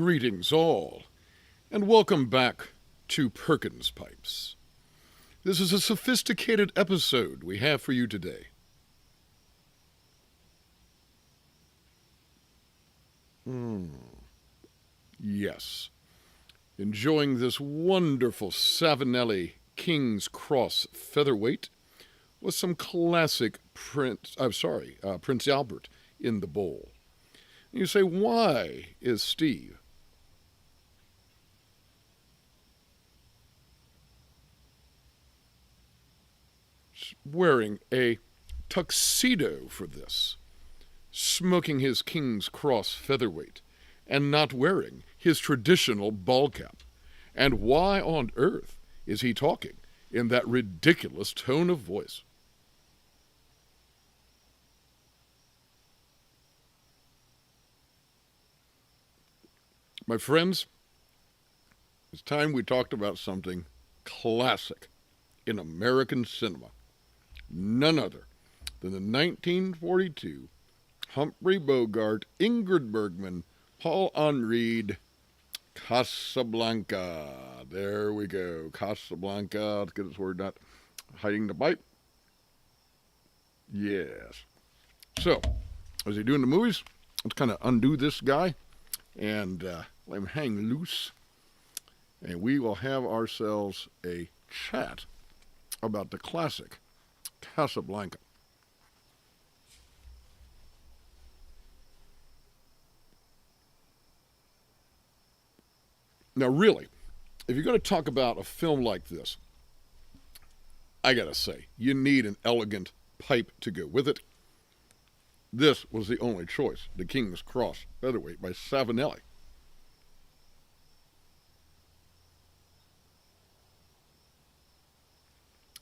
Greetings all, and welcome back to Perkins Pipes. This is a sophisticated episode we have for you today. Yes, enjoying this wonderful Savinelli King's Cross Featherweight with some classic Prince Albert in the bowl. And you say, why is Steve wearing a tuxedo for this, smoking his King's Cross Featherweight, and not wearing his traditional ball cap? And why on earth is he talking in that ridiculous tone of voice? My friends, it's time we talked about something classic in American cinema. None other than the 1942 Humphrey Bogart, Ingrid Bergman, Paul Henreid, Casablanca. There we go. Casablanca. Let's get this word out. Hiding the bite. Yes. So, as they do in the movies, let's kind of undo this guy and let him hang loose. And we will have ourselves a chat about the classic Casablanca. Now, really, if you're going to talk about a film like this, I got to say, you need an elegant pipe to go with it. This was the only choice, the King's Cross Featherweight by Savinelli.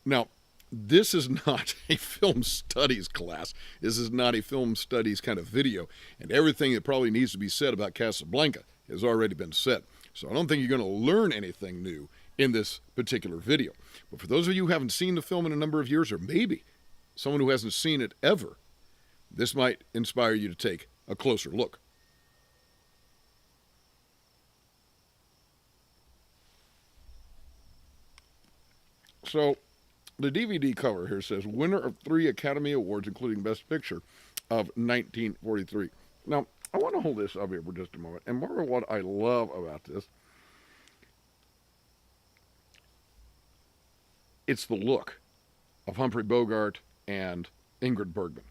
Now, this is not a film studies class. This is not a film studies kind of video. And everything that probably needs to be said about Casablanca has already been said. So I don't think you're going to learn anything new in this particular video. But for those of you who haven't seen the film in a number of years, or maybe someone who hasn't seen it ever, this might inspire you to take a closer look. So, the DVD cover here says, winner of 3 Academy Awards, including Best Picture of 1943. Now, I want to hold this up here for just a moment. And more of what I love about this, it's the look of Humphrey Bogart and Ingrid Bergman.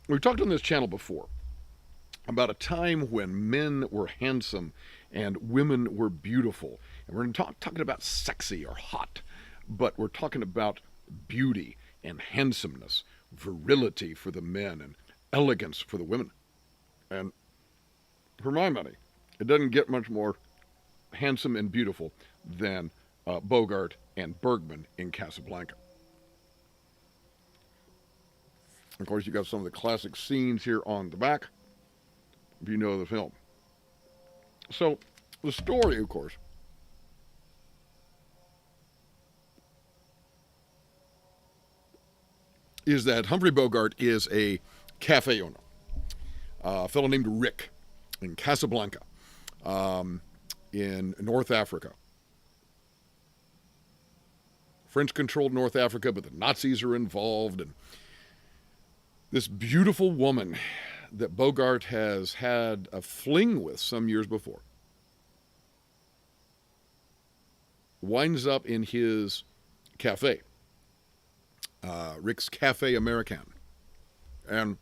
We've talked on this channel before about a time when men were handsome and women were beautiful. And we're not talking about sexy or hot, but we're talking about beauty and handsomeness, virility for the men and elegance for the women. And for my money, it doesn't get much more handsome and beautiful than Bogart and Bergman in Casablanca. Of course, you got some of the classic scenes here on the back, if you know the film. So, the story, of course, is that Humphrey Bogart is a cafe owner, a fellow named Rick in Casablanca, in North Africa. French-controlled North Africa, but the Nazis are involved, and this beautiful woman that Bogart has had a fling with some years before winds up in his cafe, Rick's Cafe American. And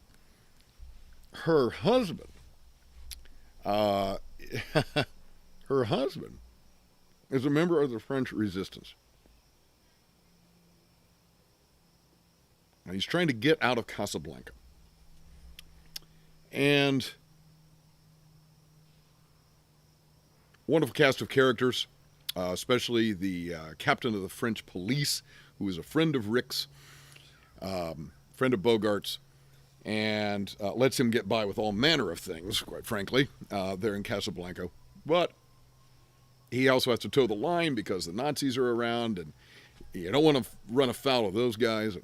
her husband, her husband is a member of the French Resistance. And he's trying to get out of Casablanca. And wonderful cast of characters, especially the captain of the French police, who is a friend of Rick's, friend of Bogart's, and lets him get by with all manner of things, quite frankly, there in Casablanca. But he also has to toe the line because the Nazis are around, and you don't want to run afoul of those guys.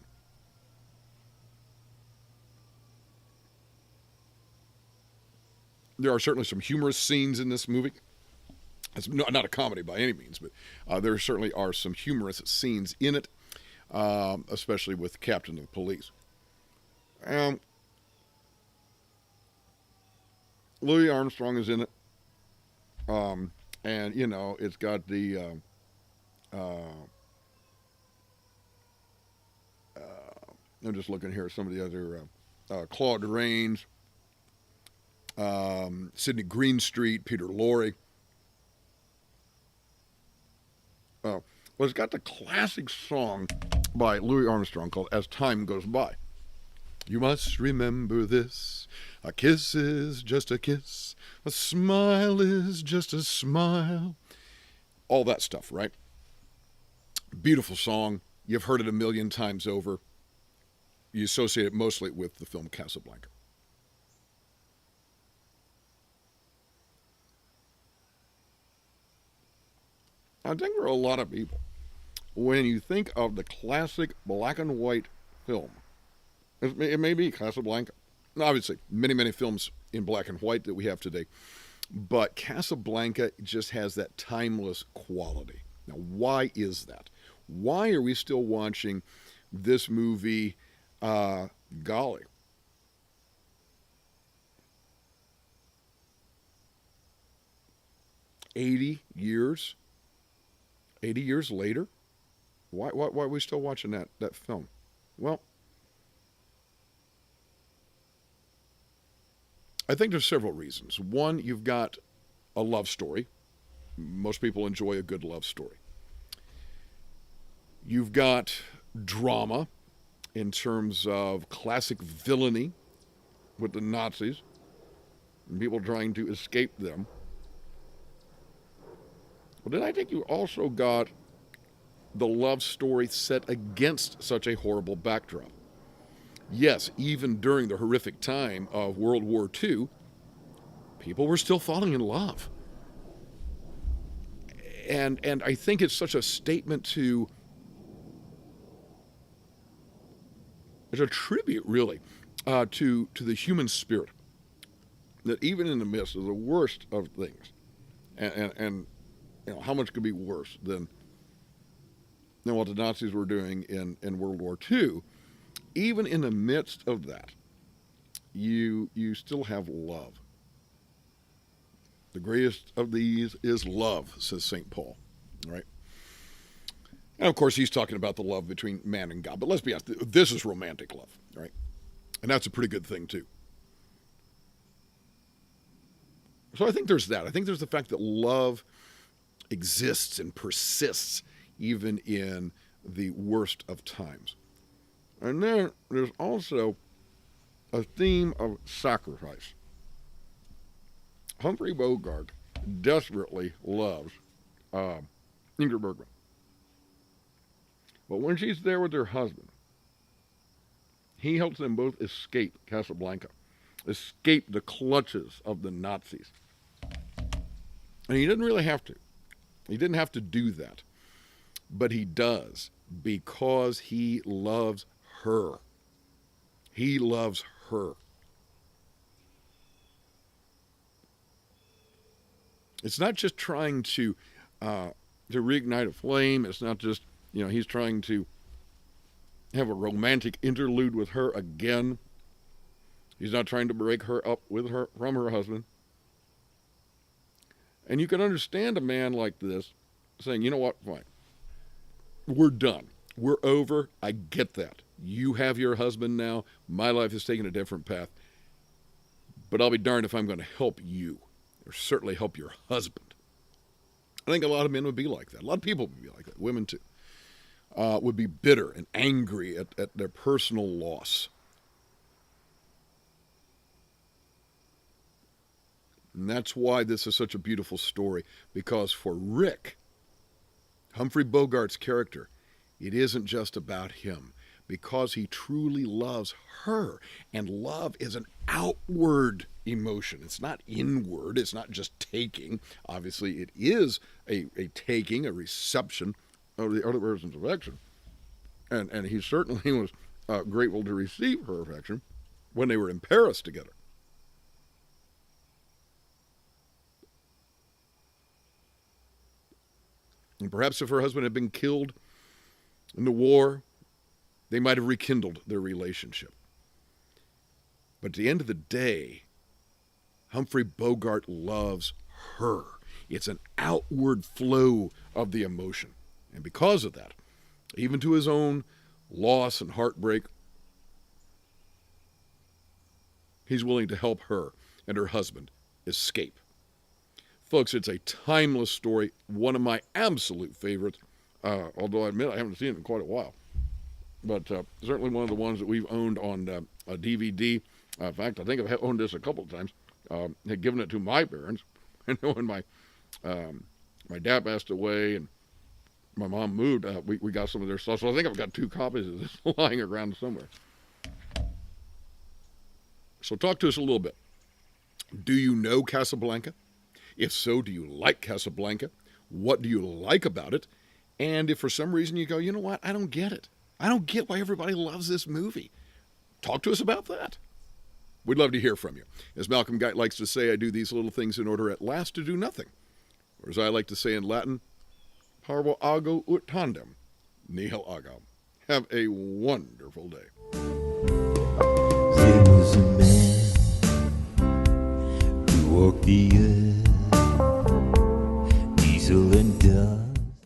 There are certainly some humorous scenes in this movie. It's not a comedy by any means, but there certainly are some humorous scenes in it, especially with the captain of the police. Louis Armstrong is in it, and you know it's got the I'm just looking here at some of the other Claude Rains, Sidney Greenstreet, Peter Lorre. Well, it's got the classic song by Louis Armstrong called As Time Goes By. You must remember this. A kiss is just a kiss. A smile is just a smile. All that stuff, right? Beautiful song. You've heard it a million times over. You associate it mostly with the film Casablanca. I think there are a lot of people, when you think of the classic black and white film, it may be Casablanca. Obviously, many, many films in black and white that we have today, but Casablanca just has that timeless quality. Now, why is that? Why are we still watching this movie, golly, 80 years later? Why are we still watching that film? Well, I think there's several reasons. One, you've got a love story. Most people enjoy a good love story. You've got drama in terms of classic villainy with the Nazis and people trying to escape them. But then I think you also got the love story set against such a horrible backdrop. Yes, even during the horrific time of World War II, people were still falling in love. And I think it's such a statement to, it's a tribute really to the human spirit, that even in the midst of the worst of things, and you know, how much could be worse than what the Nazis were doing in World War II, even in the midst of that, you still have love. The greatest of these is love, says St. Paul, right? And of course, he's talking about the love between man and God. But let's be honest, this is romantic love, right? And that's a pretty good thing, too. So I think there's that. I think there's the fact that love exists and persists even in the worst of times. And then there's also a theme of sacrifice. Humphrey Bogart desperately loves Ingrid Bergman. But when she's there with her husband, he helps them both escape Casablanca, escape the clutches of the Nazis. And he didn't really have to. He didn't have to do that. But he does, because he loves her. He loves her. It's not just trying to reignite a flame. It's not just, you know, he's trying to have a romantic interlude with her again. He's not trying to break her up with her from her husband. And you can understand a man like this saying, you know what, fine. We're done. We're over. I get that. You have your husband now. My life is taking a different path. But I'll be darned if I'm going to help you, or certainly help your husband. I think a lot of men would be like that. A lot of people would be like that. Women too. Would be bitter and angry at their personal loss. And that's why this is such a beautiful story. Because for Rick, Humphrey Bogart's character, it isn't just about him. Because he truly loves her. And love is an outward emotion. It's not inward. It's not just taking. Obviously, it is a taking, a reception of the other person's affection. And he certainly was grateful to receive her affection when they were in Paris together. And perhaps if her husband had been killed in the war, they might have rekindled their relationship. But at the end of the day, Humphrey Bogart loves her. It's an outward flow of the emotion. And because of that, even to his own loss and heartbreak, he's willing to help her and her husband escape. Folks, it's a timeless story, one of my absolute favorites, although I admit I haven't seen it in quite a while. But certainly one of the ones that we've owned on a DVD. In fact, I think I've owned this a couple of times. Had given it to my parents. And when my dad passed away and my mom moved, we got some of their stuff. So I think I've got 2 copies of this lying around somewhere. So talk to us a little bit. Do you know Casablanca? If so, do you like Casablanca? What do you like about it? And if for some reason you go, you know what, I don't get it. I don't get why everybody loves this movie. Talk to us about that. We'd love to hear from you. As Malcolm Guite likes to say, I do these little things in order at last to do nothing. Or as I like to say in Latin, Parva ago ut tandem, nihil agam. Have a wonderful day. There was a man who walked the earth.